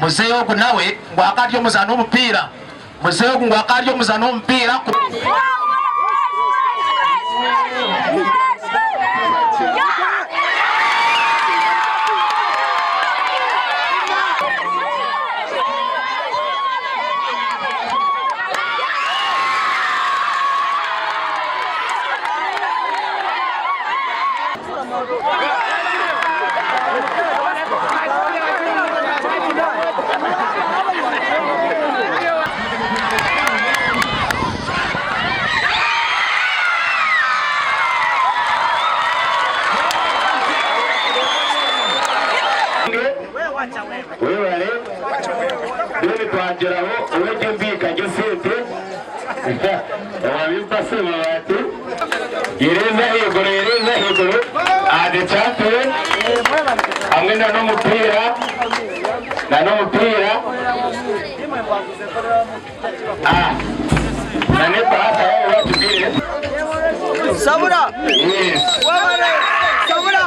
muzeeyo ogu nawe ngwakarya omuzano omupiira muzeeyo ogu ngwakarya omuzano omupiira wewale dore twageraho uwege mbika gisete wabipase mabati gereza higuru ade champion hamwe na n'umupira nane pata watubire Sabura yes Sabura